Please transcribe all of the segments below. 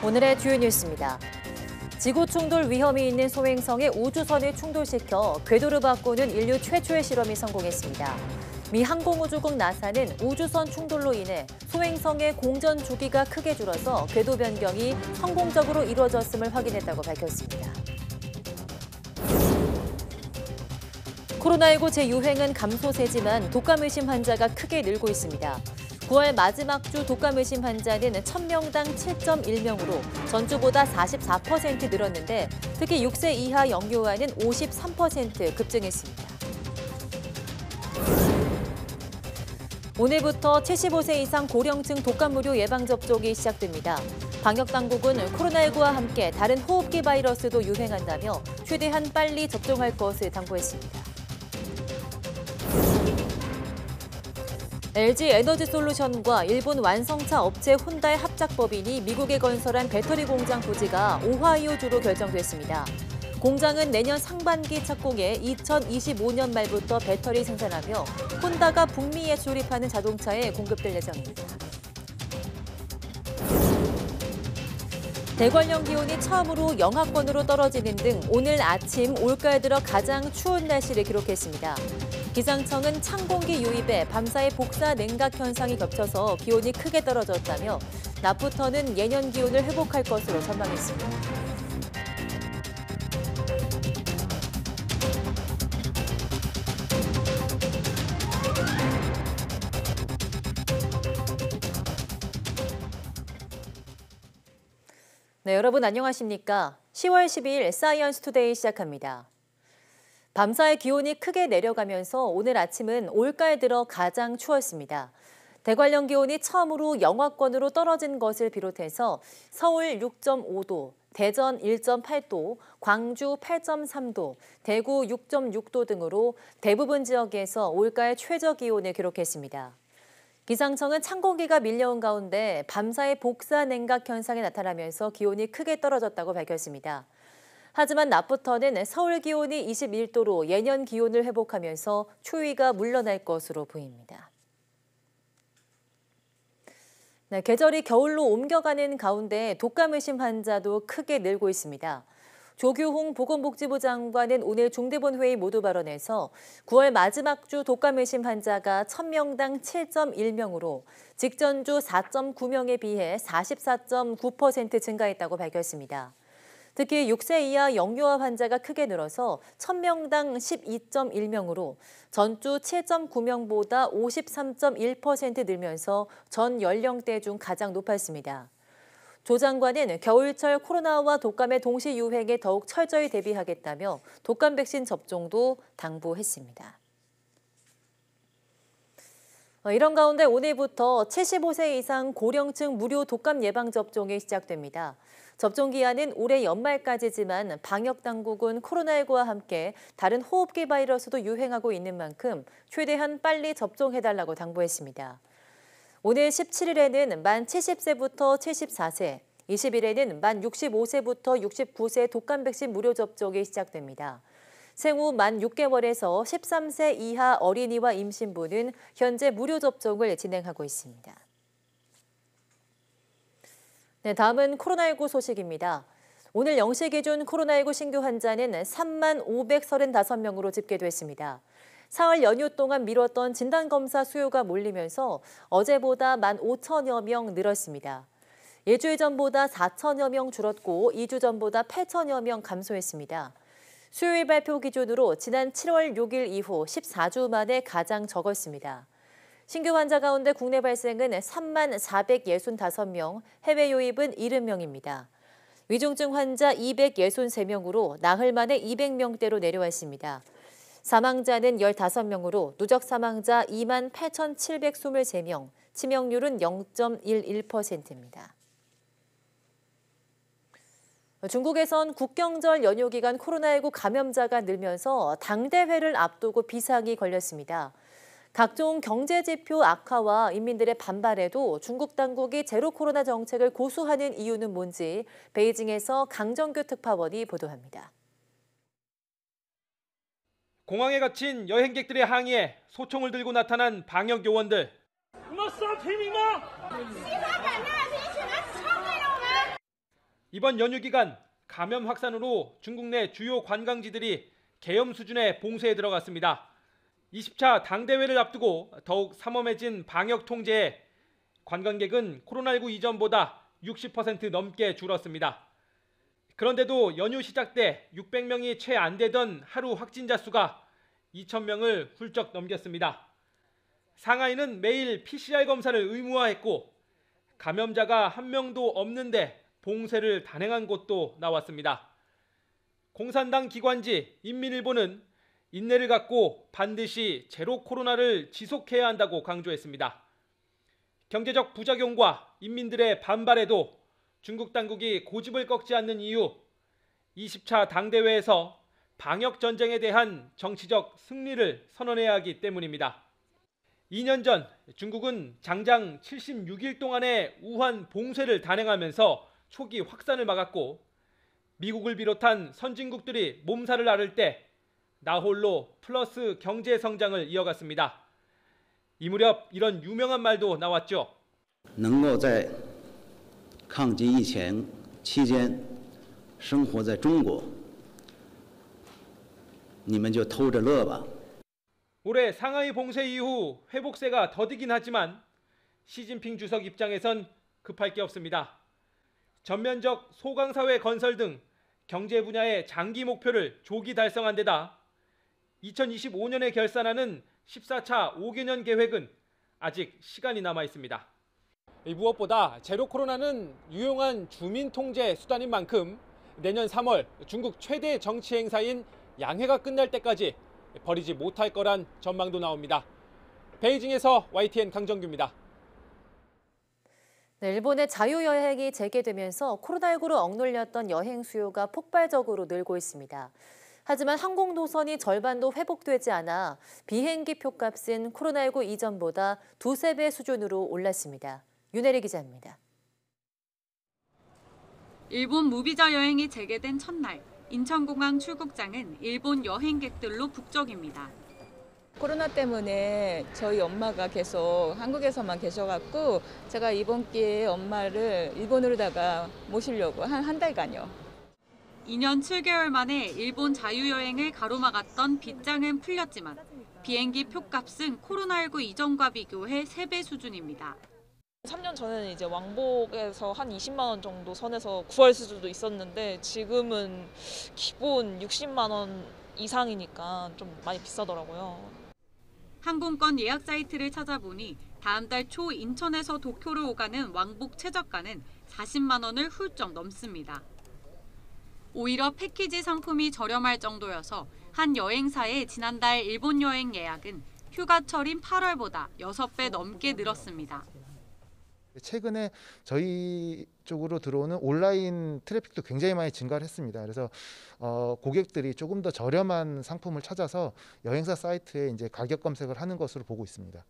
오늘의 주요 뉴스입니다. 지구 충돌 위험이 있는 소행성의 우주선을 충돌시켜 궤도를 바꾸는 인류 최초의 실험이 성공했습니다. 미 항공우주국 나사는 우주선 충돌로 인해 소행성의 공전 주기가 크게 줄어서 궤도 변경이 성공적으로 이루어졌음을 확인했다고 밝혔습니다. 코로나19 재유행은 감소세지만 독감 의심 환자가 크게 늘고 있습니다. 9월 마지막 주 독감 의심 환자는 1000명당 7.1명으로 전주보다 44% 늘었는데 특히 6세 이하 영유아는 53% 급증했습니다. 오늘부터 75세 이상 고령층 독감 무료 예방접종이 시작됩니다. 방역당국은 코로나19와 함께 다른 호흡기 바이러스도 유행한다며 최대한 빨리 접종할 것을 당부했습니다. LG 에너지솔루션과 일본 완성차 업체 혼다의 합작법인이 미국에 건설한 배터리 공장 부지가 오하이오주로 결정됐습니다. 공장은 내년 상반기 착공해 2025년 말부터 배터리 생산하며 혼다가 북미에 수립하는 자동차에 공급될 예정입니다. 대관령 기온이 처음으로 영하권으로 떨어지는 등 오늘 아침 올가을 들어 가장 추운 날씨를 기록했습니다. 기상청은 찬 공기 유입에 밤사이 복사 냉각 현상이 겹쳐서 기온이 크게 떨어졌다며 낮부터는 예년 기온을 회복할 것으로 전망했습니다. 네, 여러분 안녕하십니까? 10월 12일 사이언스 투데이 시작합니다. 밤사이 기온이 크게 내려가면서 오늘 아침은 올가을 들어 가장 추웠습니다. 대관령 기온이 처음으로 영하권으로 떨어진 것을 비롯해서 서울 6.5도, 대전 1.8도, 광주 8.3도, 대구 6.6도 등으로 대부분 지역에서 올가을 최저 기온을 기록했습니다. 기상청은 찬 공기가 밀려온 가운데 밤사이 복사 냉각 현상이 나타나면서 기온이 크게 떨어졌다고 밝혔습니다. 하지만 낮부터는 서울 기온이 21도로 예년 기온을 회복하면서 추위가 물러날 것으로 보입니다. 네, 계절이 겨울로 옮겨가는 가운데 독감 의심 환자도 크게 늘고 있습니다. 조규홍 보건복지부 장관은 오늘 중대본 회의 모두 발언에서 9월 마지막 주 독감 의심 환자가 1000명당 7.1명으로 직전 주 4.9명에 비해 44.9% 증가했다고 밝혔습니다. 특히 6세 이하 영유아 환자가 크게 늘어서 1000명당 12.1명으로 전주 7.9명보다 53.1% 늘면서 전 연령대 중 가장 높았습니다. 조 장관은 겨울철 코로나와 독감의 동시 유행에 더욱 철저히 대비하겠다며 독감 백신 접종도 당부했습니다. 이런 가운데 오늘부터 75세 이상 고령층 무료 독감 예방접종이 시작됩니다. 접종 기한은 올해 연말까지지만 방역당국은 코로나19와 함께 다른 호흡기 바이러스도 유행하고 있는 만큼 최대한 빨리 접종해달라고 당부했습니다. 오늘 17일에는 만 70세부터 74세, 20일에는 만 65세부터 69세 독감 백신 무료 접종이 시작됩니다. 생후 만 6개월에서 13세 이하 어린이와 임신부는 현재 무료 접종을 진행하고 있습니다. 네, 다음은 코로나19 소식입니다. 오늘 0시 기준 코로나19 신규 환자는 3만 535명으로 집계됐습니다. 사흘 연휴 동안 미뤘던 진단검사 수요가 몰리면서 어제보다 15,000여 명 늘었습니다. 일주일 전보다 4,000여 명 줄었고 2주 전보다 8,000여 명 감소했습니다. 수요일 발표 기준으로 지난 7월 6일 이후 14주 만에 가장 적었습니다. 신규 환자 가운데 국내 발생은 3만 465명, 해외 유입은 70명입니다. 위중증 환자 263명으로 나흘 만에 200명대로 내려왔습니다. 사망자는 15명으로 누적 사망자 2만 8,723명, 치명률은 0.11%입니다. 중국에선 국경절 연휴 기간 코로나19 감염자가 늘면서 당대회를 앞두고 비상이 걸렸습니다. 각종 경제 지표 악화와 인민들의 반발에도 중국 당국이 제로 코로나 정책을 고수하는 이유는 뭔지 베이징에서 강정규 특파원이 보도합니다. 공항에 갇힌 여행객들의 항의에 소총을 들고 나타난 방역 요원들. 이번 연휴 기간 감염 확산으로 중국 내 주요 관광지들이 계엄 수준의 봉쇄에 들어갔습니다. 20차 당대회를 앞두고 더욱 삼엄해진 방역 통제에 관광객은 코로나19 이전보다 60% 넘게 줄었습니다. 그런데도 연휴 시작 때 600명이 채 안 되던 하루 확진자 수가 2,000명을 훌쩍 넘겼습니다. 상하이는 매일 PCR 검사를 의무화했고 감염자가 한 명도 없는데 봉쇄를 단행한 곳도 나왔습니다. 공산당 기관지 인민일보는 인내를 갖고 반드시 제로 코로나를 지속해야 한다고 강조했습니다. 경제적 부작용과 인민들의 반발에도 중국 당국이 고집을 꺾지 않는 이유, 20차 당대회에서 방역 전쟁에 대한 정치적 승리를 선언해야 하기 때문입니다. 2년 전 중국은 장장 76일 동안의 우한 봉쇄를 단행하면서 초기 확산을 막았고 미국을 비롯한 선진국들이 몸살을 앓을 때 나홀로 플러스 경제 성장을 이어갔습니다. 이 무렵 이런 유명한 말도 나왔죠. 能够在抗击疫情期间生活在中国，你们就偷着乐吧。 올해 상하이 봉쇄 이후 회복세가 더디긴 하지만 시진핑 주석 입장에선 급할 게 없습니다. 전면적 소강사회 건설 등 경제 분야의 장기 목표를 조기 달성한 데다 2025년에 결산하는 14차 5개년 계획은 아직 시간이 남아 있습니다. 무엇보다 제로 코로나는 유용한 주민 통제 수단인 만큼 내년 3월 중국 최대 정치 행사인 양해가 끝날 때까지 버리지 못할 거란 전망도 나옵니다. 베이징에서 YTN 강정규입니다. 네, 일본의 자유여행이 재개되면서 코로나19로 억눌렸던 여행 수요가 폭발적으로 늘고 있습니다. 하지만 항공 노선이 절반도 회복되지 않아 비행기 표값은 코로나19 이전보다 두세 배 수준으로 올랐습니다. 윤혜리 기자입니다. 일본 무비자 여행이 재개된 첫날, 인천공항 출국장은 일본 여행객들로 북적입니다. 코로나 때문에 저희 엄마가 계속 한국에서만 계셔갖고 제가 이번 기회에 엄마를 일본으로다가 모시려고 한 달간요. 2년 7개월 만에 일본 자유여행을 가로막았던 빗장은 풀렸지만 비행기 표값은 코로나19 이전과 비교해 3배 수준입니다. 3년 전에는 이제 왕복에서 한 20만 원 정도 선에서 구할 수도 있었는데 지금은 기본 60만 원 이상이니까 좀 많이 비싸더라고요. 항공권 예약 사이트를 찾아보니 다음 달 초 인천에서 도쿄를 오가는 왕복 최저가는 40만 원을 훌쩍 넘습니다. 오히려 패키지 상품이 저렴할 정도여서 한 여행사의 지난달 일본 여행 예약은 휴가철인 8월보다 6배 넘게 늘었습니다. 최근에 저희 쪽으로 들어오는 온라인 트래픽도 굉장히 많이 증가를 했습니다. 그래서 고객들이 조금 더 저렴한 상품을 찾아서 여행사 사이트에 이제 가격 검색을 하는 것으로 보고 있습니다.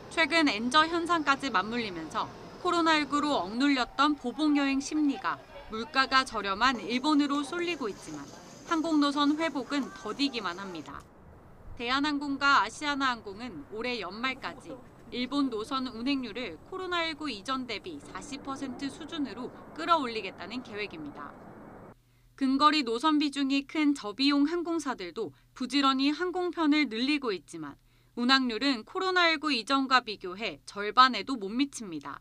최근 엔저 현상까지 맞물리면서 코로나19로 억눌렸던 보복 여행 심리가 물가가 저렴한 일본으로 쏠리고 있지만 항공 노선 회복은 더디기만 합니다. 대한항공과 아시아나항공은 올해 연말까지 일본 노선 운행률을 코로나19 이전 대비 40% 수준으로 끌어올리겠다는 계획입니다. 근거리 노선 비중이 큰 저비용 항공사들도 부지런히 항공편을 늘리고 있지만 운항률은 코로나19 이전과 비교해 절반에도 못 미칩니다.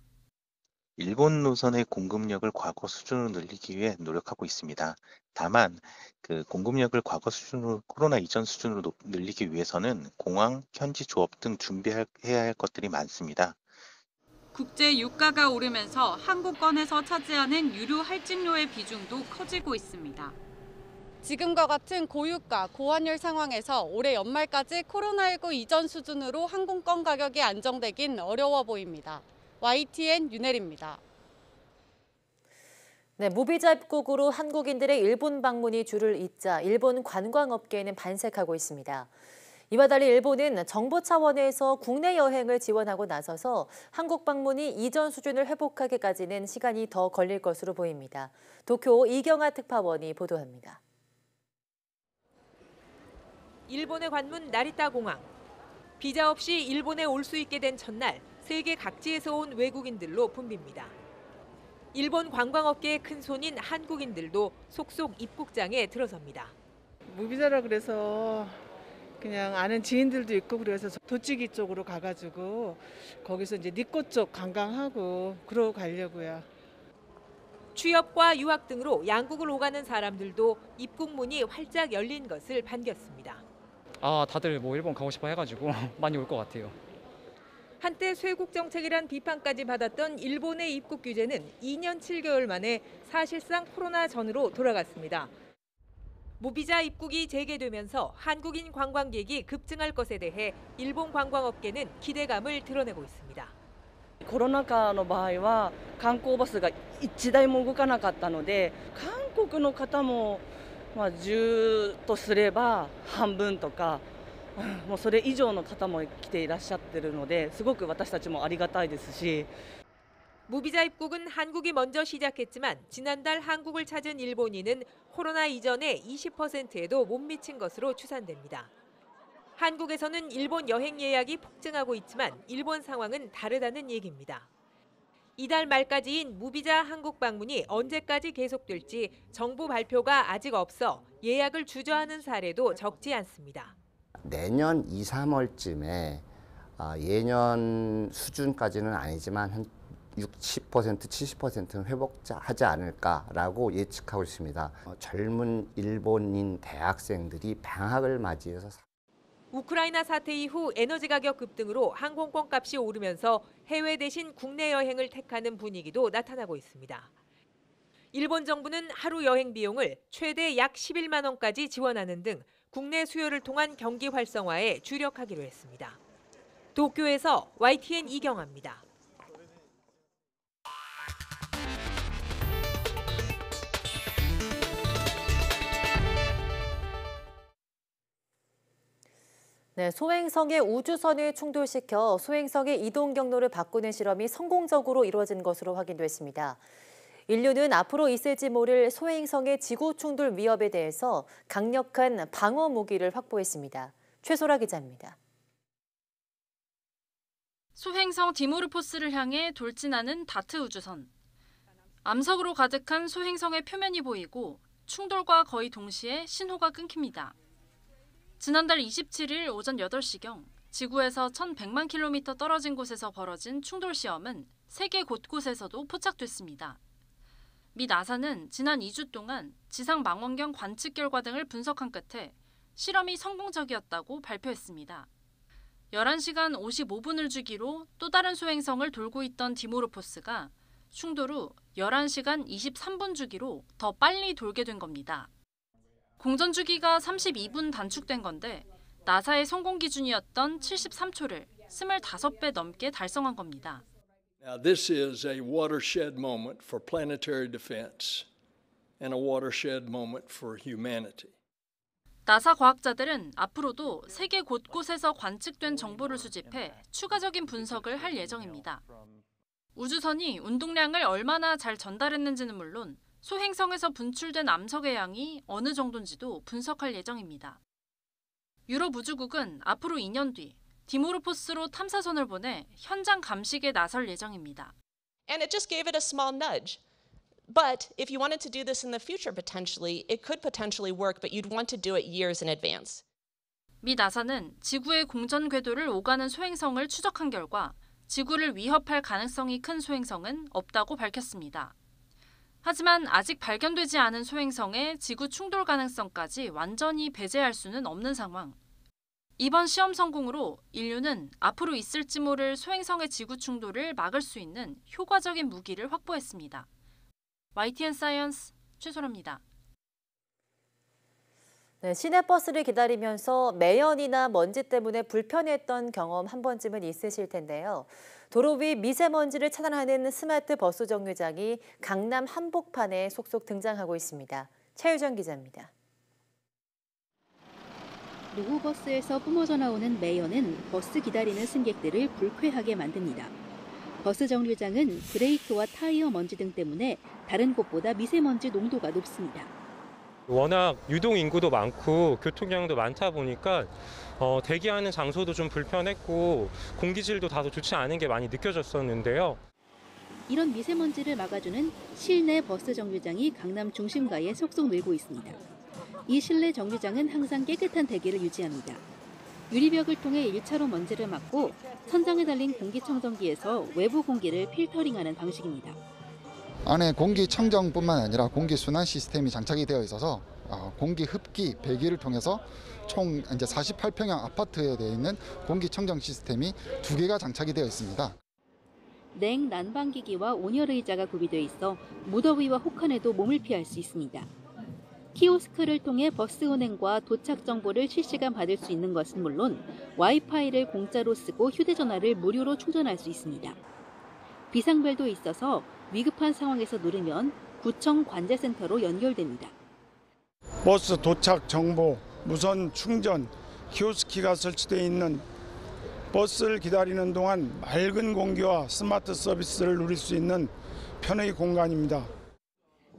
일본 노선의 공급력을 과거 수준으로 늘리기 위해 노력하고 있습니다. 다만 그 공급력을 과거 수준으로 코로나 이전 수준으로 늘리기 위해서는 공항, 현지 조업 등 준비해야 할 것들이 많습니다. 국제 유가가 오르면서 항공권에서 차지하는 유류 할증료의 비중도 커지고 있습니다. 지금과 같은 고유가, 고환율 상황에서 올해 연말까지 코로나19 이전 수준으로 항공권 가격이 안정되긴 어려워 보입니다. YTN 윤혜리입니다. 네, 무비자 입국으로 한국인들의 일본 방문이 줄을 잇자 일본 관광업계에는 반색하고 있습니다. 이와 달리 일본은 정부 차원에서 국내 여행을 지원하고 나서서 한국 방문이 이전 수준을 회복하기까지는 시간이 더 걸릴 것으로 보입니다. 도쿄 이경아 특파원이 보도합니다. 일본의 관문 나리타 공항. 비자 없이 일본에 올 수 있게 된 첫날 세계 각지에서 온 외국인들로 붐빕니다. 일본 관광업계의 큰 손인 한국인들도 속속 입국장에 들어섭니다. 무비자라 그래서 그냥 아는 지인들도 있고 그래서 도찌기 쪽으로 가가지고 거기서 이제 니꼬 쪽 관광하고 그러고 가려고요. 취업과 유학 등으로 양국을 오가는 사람들도 입국 문이 활짝 열린 것을 반겼습니다. 다들 뭐 일본 가고 싶어 해가지고 많이 올 것 같아요. 한때 쇄국 정책이란 비판까지 받았던 일본의 입국 규제는 2년 7개월 만에 사실상 코로나 전으로 돌아갔습니다. 무비자 입국이 재개되면서 한국인 관광객이 급증할 것에 대해 일본 관광업계는 기대감을 드러내고 있습니다. コロナ禍の場合は観光バスが1台も動かなかったので、韓国の方も10とすれば半分とか、もうそれ以上の方も来ていらっしゃってるので、すごく私たちもありがたいですし。 무비자 입국은 한국이 먼저 시작했지만 지난달 한국을 찾은 일본인은 코로나 이전의 20%에도 못 미친 것으로 추산됩니다. 한국에서는 일본 여행 예약이 폭증하고 있지만 일본 상황은 다르다는 얘기입니다. 이달 말까지인 무비자 한국 방문이 언제까지 계속될지 정부 발표가 아직 없어 예약을 주저하는 사례도 적지 않습니다. 내년 2, 3월쯤에 예년 수준까지는 아니지만 한 60%, 70%는 회복하지 않을까라고 예측하고 있습니다. 젊은 일본인 대학생들이 방학을 맞이해서 우크라이나 사태 이후 에너지 가격 급등으로 항공권 값이 오르면서 해외 대신 국내 여행을 택하는 분위기도 나타나고 있습니다. 일본 정부는 하루 여행 비용을 최대 약 11만 원까지 지원하는 등 국내 수요를 통한 경기 활성화에 주력하기로 했습니다. 도쿄에서 YTN 이경아입니다. 네, 소행성의 우주선을 충돌시켜 소행성의 이동 경로를 바꾸는 실험이 성공적으로 이루어진 것으로 확인됐습니다. 인류는 앞으로 있을지 모를 소행성의 지구 충돌 위협에 대해서 강력한 방어 무기를 확보했습니다. 최소라 기자입니다. 소행성 디모르포스를 향해 돌진하는 다트 우주선. 암석으로 가득한 소행성의 표면이 보이고 충돌과 거의 동시에 신호가 끊깁니다. 지난달 27일 오전 8시경 지구에서 1,100만 킬로미터 떨어진 곳에서 벌어진 충돌 시험은 세계 곳곳에서도 포착됐습니다. 미 나사는 지난 2주 동안 지상 망원경 관측 결과 등을 분석한 끝에 실험이 성공적이었다고 발표했습니다. 11시간 55분을 주기로 또 다른 소행성을 돌고 있던 디모르포스가 충돌 후 11시간 23분 주기로 더 빨리 돌게 된 겁니다. 공전 주기가 32분 단축된 건데 나사의 성공 기준이었던 73초를 25배 넘게 달성한 겁니다. Now this is a watershed moment for planetary defense and a watershed moment for humanity. 나사 과학자들은 앞으로도 세계 곳곳에서 관측된 정보를 수집해 추가적인 분석을 할 예정입니다. 우주선이 운동량을 얼마나 잘 전달했는지는 물론 소행성에서 분출된 암석의 양이 어느 정도인지도 분석할 예정입니다. 유럽 우주국은 앞으로 2년 뒤 디모르포스로 탐사선을 보내 현장 감식에 나설 예정입니다. And it just gave it a small nudge. But if you wanted to do this in the future potentially, it could potentially work, but you'd want to do it years in advance. 미 나사는 지구의 공전 궤도를 오가는 소행성을 추적한 결과 지구를 위협할 가능성이 큰 소행성은 없다고 밝혔습니다. 하지만 아직 발견되지 않은 소행성의 지구 충돌 가능성까지 완전히 배제할 수는 없는 상황. 이번 시험 성공으로 인류는 앞으로 있을지 모를 소행성의 지구 충돌을 막을 수 있는 효과적인 무기를 확보했습니다. YTN 사이언스 최소라입니다. 네, 시내버스를 기다리면서 매연이나 먼지 때문에 불편했던 경험 한 번쯤은 있으실 텐데요. 도로 위 미세먼지를 차단하는 스마트 버스 정류장이 강남 한복판에 속속 등장하고 있습니다. 최유정 기자입니다. 노후버스에서 뿜어져 나오는 매연은 버스 기다리는 승객들을 불쾌하게 만듭니다. 버스 정류장은 브레이크와 타이어 먼지 등 때문에 다른 곳보다 미세먼지 농도가 높습니다. 워낙 유동 인구도 많고 교통량도 많다 보니까 대기하는 장소도 좀 불편했고 공기질도 다소 좋지 않은 게 많이 느껴졌었는데요. 이런 미세먼지를 막아주는 실내 버스 정류장이 강남 중심가에 속속 늘고 있습니다. 이 실내 정류장은 항상 깨끗한 대기를 유지합니다. 유리벽을 통해 1차로 먼지를 막고 천장에 달린 공기청정기에서 외부 공기를 필터링하는 방식입니다. 안에 공기청정뿐만 아니라 공기순환 시스템이 장착이 되어 있어서 공기 흡기, 배기를 통해서 총 이제 48평형 아파트에 되어 있는 공기청정 시스템이 2개가 장착이 되어 있습니다. 냉 난방기기와 온열의자가 구비되어 있어 무더위와 혹한에도 몸을 피할 수 있습니다. 키오스크를 통해 버스 운행과 도착 정보를 실시간 받을 수 있는 것은 물론 와이파이를 공짜로 쓰고 휴대전화를 무료로 충전할 수 있습니다. 비상벨도 있어서 위급한 상황에서 누르면 구청 관제센터로 연결됩니다. 버스 도착 정보, 무선 충전, 키오스키가 설치되어 있는 버스를 기다리는 동안 맑은 공기와 스마트 서비스를 누릴 수 있는 편의 공간입니다.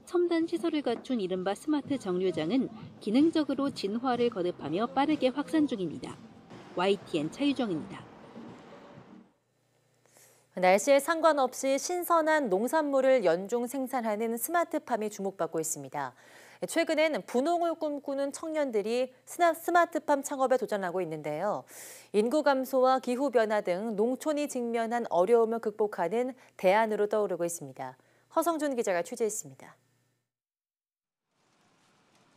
첨단 시설을 갖춘 이른바 스마트 정류장은 기능적으로 진화를 거듭하며 빠르게 확산 중입니다. YTN 차유정입니다. 날씨에 상관없이 신선한 농산물을 연중 생산하는 스마트팜이 주목받고 있습니다. 최근엔 분홍을 꿈꾸는 청년들이 스마트팜 창업에 도전하고 있는데요. 인구 감소와 기후변화 등 농촌이 직면한 어려움을 극복하는 대안으로 떠오르고 있습니다. 허성준 기자가 취재했습니다.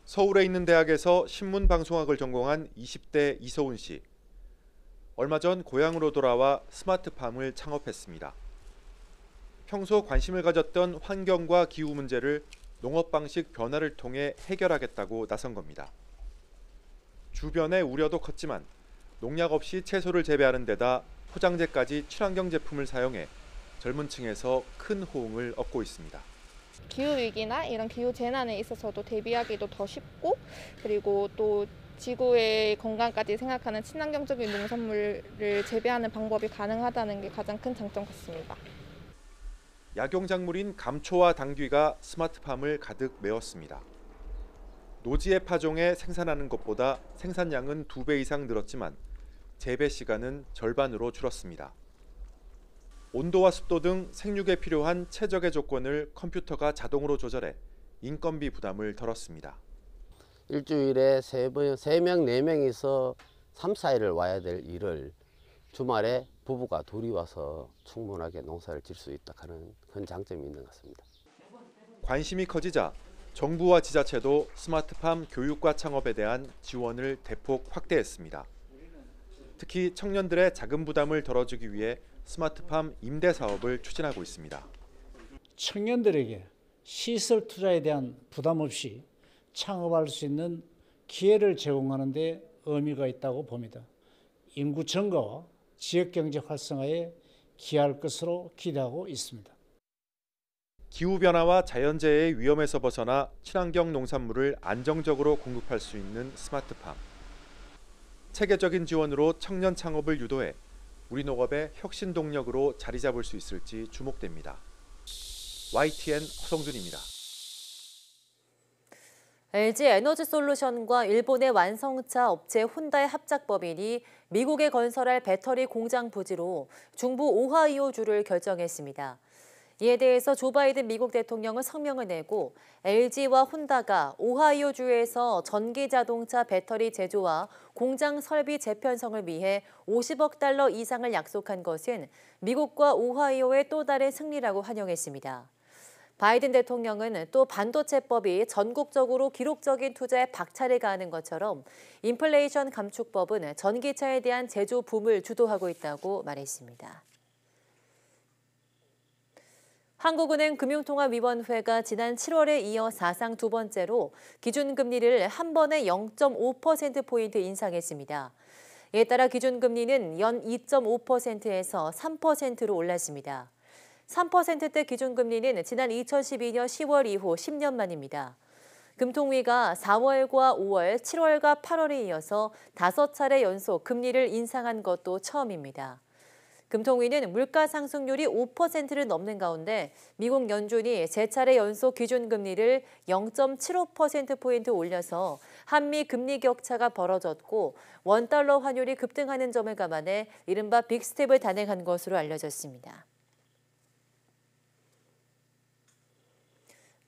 서울에 있는 대학에서 신문방송학을 전공한 20대 이서훈 씨. 얼마 전 고향으로 돌아와 스마트팜을 창업했습니다. 평소 관심을 가졌던 환경과 기후 문제를 농업 방식 변화를 통해 해결하겠다고 나선 겁니다. 주변의 우려도 컸지만 농약 없이 채소를 재배하는 데다 포장재까지 친환경 제품을 사용해 젊은 층에서 큰 호응을 얻고 있습니다. 기후위기나 이런 기후재난에 있어서도 대비하기도 더 쉽고, 그리고 또 지구의 건강까지 생각하는 친환경적인 농산물을 재배하는 방법이 가능하다는 게 가장 큰 장점 같습니다. 약용작물인 감초와 당귀가 스마트팜을 가득 메웠습니다. 노지의 파종에 생산하는 것보다 생산량은 2배 이상 늘었지만 재배 시간은 절반으로 줄었습니다. 온도와 습도 등 생육에 필요한 최적의 조건을 컴퓨터가 자동으로 조절해 인건비 부담을 덜었습니다. 일주일에 3명, 4명이서 3, 4일을 와야 될 일을 주말에 부부가 둘이 와서 충분하게 농사를 질 수 있다 하는 큰 장점이 있는 것 같습니다. 관심이 커지자 정부와 지자체도 스마트팜 교육과 창업에 대한 지원을 대폭 확대했습니다. 특히 청년들의 자금 부담을 덜어주기 위해 스마트팜 임대 사업을 추진하고 있습니다. 청년들에게 시설 투자에 대한 부담 없이 창업할 수 있는 기회를 제공하는 데 의미가 있다고 봅니다. 인구 증가와 지역경제 활성화에 기여할 것으로 기대하고 있습니다. 기후변화와 자연재해의 위험에서 벗어나 친환경 농산물을 안정적으로 공급할 수 있는 스마트팜. 체계적인 지원으로 청년 창업을 유도해 우리 농업의 혁신 동력으로 자리 잡을 수 있을지 주목됩니다. YTN 허성준입니다. LG 에너지솔루션과 일본의 완성차 업체 혼다의 합작 법인이 미국에 건설할 배터리 공장 부지로 중부 오하이오주를 결정했습니다. 이에 대해서 조 바이든 미국 대통령은 성명을 내고 LG와 혼다가 오하이오주에서 전기자동차 배터리 제조와 공장 설비 재편성을 위해 50억 달러 이상을 약속한 것은 미국과 오하이오의 또 다른 승리라고 환영했습니다. 바이든 대통령은 또 반도체법이 전국적으로 기록적인 투자에 박차를 가하는 것처럼 인플레이션 감축법은 전기차에 대한 제조 붐을 주도하고 있다고 말했습니다. 한국은행 금융통화위원회가 지난 7월에 이어 사상 두 번째로 기준금리를 한 번에 0.5%포인트 인상했습니다. 이에 따라 기준금리는 연 2.5%에서 3%로 올랐습니다. 3%대 기준금리는 지난 2012년 10월 이후 10년 만입니다. 금통위가 4월과 5월, 7월과 8월에 이어서 5차례 연속 금리를 인상한 것도 처음입니다. 금통위는 물가 상승률이 5%를 넘는 가운데 미국 연준이 3차례 연속 기준금리를 0.75%포인트 올려서 한미 금리 격차가 벌어졌고 원달러 환율이 급등하는 점을 감안해 이른바 빅스텝을 단행한 것으로 알려졌습니다.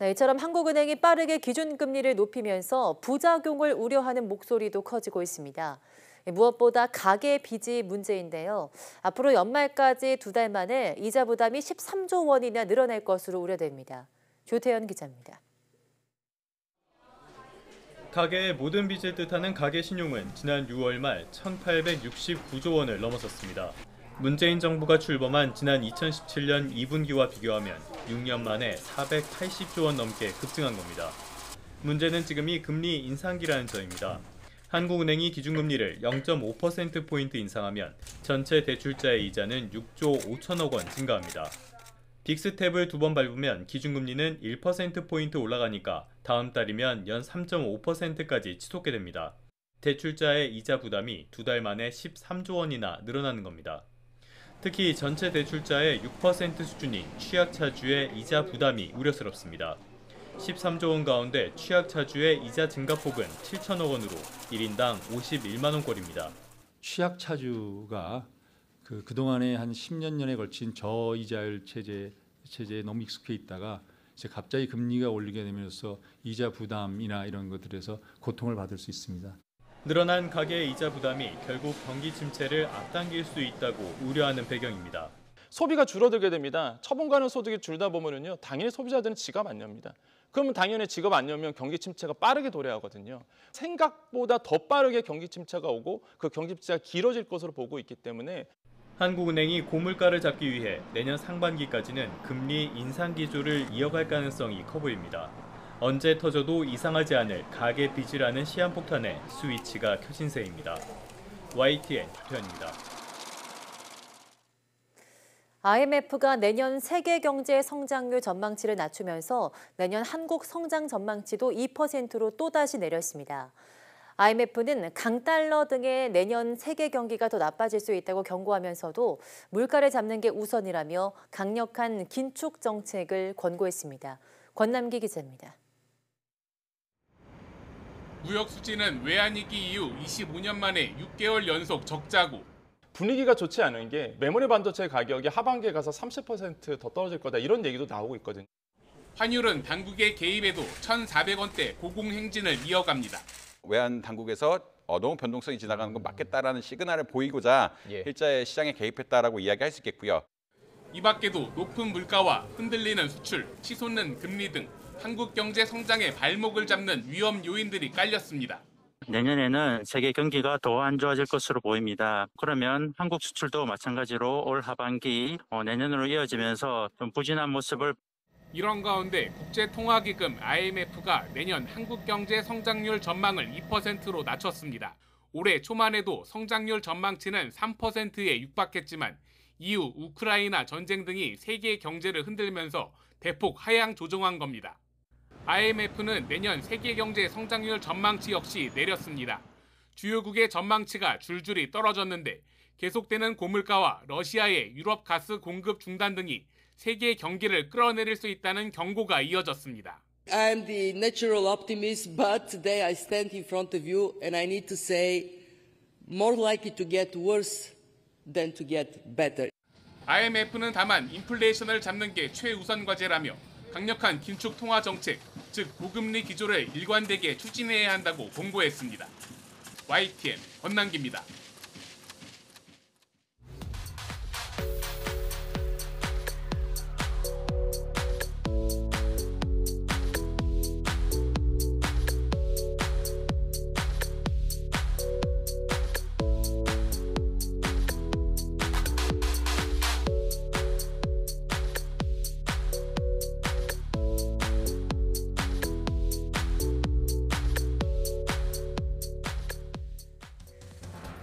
네, 이처럼 한국은행이 빠르게 기준금리를 높이면서 부작용을 우려하는 목소리도 커지고 있습니다. 무엇보다 가계 빚이 문제인데요. 앞으로 연말까지 2달 만에 이자 부담이 13조 원이나 늘어날 것으로 우려됩니다. 조태현 기자입니다. 가계의 모든 빚을 뜻하는 가계 신용은 지난 6월 말 1,869조 원을 넘어섰습니다. 문재인 정부가 출범한 지난 2017년 2분기와 비교하면 6년 만에 480조 원 넘게 급증한 겁니다. 문제는 지금이 금리 인상기라는 점입니다. 한국은행이 기준금리를 0.5%포인트 인상하면 전체 대출자의 이자는 6조 5천억 원 증가합니다. 빅스텝을 2번 밟으면 기준금리는 1%포인트 올라가니까 다음 달이면 연 3.5%까지 치솟게 됩니다. 대출자의 이자 부담이 2달 만에 13조 원이나 늘어나는 겁니다. 특히 전체 대출자의 6% 수준인 취약차주의 이자 부담이 우려스럽습니다. 13조 원 가운데 취약차주의 이자 증가폭은 7천억 원으로 1인당 51만 원꼴입니다. 취약차주가 그동안에 한 10년에 걸친 저이자율 체제에 너무 익숙해 있다가 이제 갑자기 금리가 올리게 되면서 이자 부담이나 이런 것들에서 고통을 받을 수 있습니다. 늘어난 가계의 이자 부담이 결국 경기 침체를 앞당길 수 있다고 우려하는 배경입니다. 소비가 줄어들게 됩니다. 처분 가능 소득이 줄다 보면은요, 당연히 소비자들은 지갑 안 엽니다. 그러면 당연히 지갑 안 열면 경기 침체가 빠르게 도래하거든요. 생각보다 더 빠르게 경기 침체가 오고 그 경기 침체가 길어질 것으로 보고 있기 때문에 한국은행이 고물가를 잡기 위해 내년 상반기까지는 금리 인상 기조를 이어갈 가능성이 커 보입니다. 언제 터져도 이상하지 않을 가계 빚이라는 시한폭탄에 스위치가 켜진 셈입니다. YTN 조태현입니다. IMF가 내년 세계 경제 성장률 전망치를 낮추면서 내년 한국 성장 전망치도 2%로 또다시 내렸습니다. IMF는 강달러 등의 내년 세계 경기가 더 나빠질 수 있다고 경고하면서도 물가를 잡는 게 우선이라며 강력한 긴축 정책을 권고했습니다. 권남기 기자입니다. 무역 수지는 외환위기 이후 25년 만에 6개월 연속 적자고 분위기가 좋지 않은 게 메모리 반도체 가격이 하반기에 가서 30% 더 떨어질 거다 이런 얘기도 나오고 있거든요. 환율은 당국의 개입에도 1,400원대 고공행진을 이어갑니다. 외환 당국에서 너무 변동성이 지나가는 건 맞겠다라는 시그널을 보이고자 일자의 시장에 개입했다라고 이야기할 수 있겠고요. 이 밖에도 높은 물가와 흔들리는 수출, 치솟는 금리 등 한국 경제 성장의 발목을 잡는 위험 요인들이 깔렸습니다. 내년에는 세계 경기가 더 안 좋아질 것으로 보입니다. 그러면 한국 수출도 마찬가지로 올 하반기 내년으로 이어지면서 좀 부진한 모습을 이런 가운데 국제통화기금 IMF가 내년 한국 경제 성장률 전망을 2%로 낮췄습니다. 올해 초만 해도 성장률 전망치는 3%에 육박했지만 이후 우크라이나 전쟁 등이 세계 경제를 흔들면서 대폭 하향 조정한 겁니다. IMF는 내년 세계 경제 성장률 전망치 역시 내렸습니다. 주요국의 전망치가 줄줄이 떨어졌는데 계속되는 고물가와 러시아의 유럽 가스 공급 중단 등이 세계 경기를 끌어내릴 수 있다는 경고가 이어졌습니다. I am the natural optimist, but today I stand in front of you and I need to say more likely to get worse than to get better. IMF는 다만 인플레이션을 잡는 게 최우선 과제라며 강력한 긴축 통화 정책, 즉 고금리 기조를 일관되게 추진해야 한다고 공고했습니다. YTN 권남기입니다.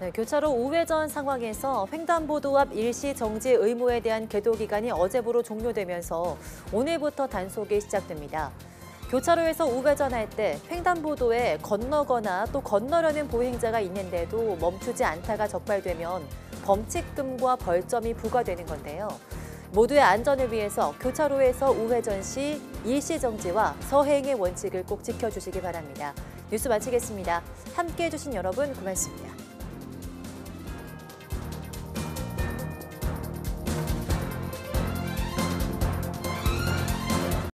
네, 교차로 우회전 상황에서 횡단보도 앞 일시 정지 의무에 대한 계도 기간이 어제부로 종료되면서 오늘부터 단속이 시작됩니다. 교차로에서 우회전할 때 횡단보도에 건너거나 또 건너려는 보행자가 있는데도 멈추지 않다가 적발되면 범칙금과 벌점이 부과되는 건데요. 모두의 안전을 위해서 교차로에서 우회전 시 일시 정지와 서행의 원칙을 꼭 지켜주시기 바랍니다. 뉴스 마치겠습니다. 함께해 주신 여러분 고맙습니다.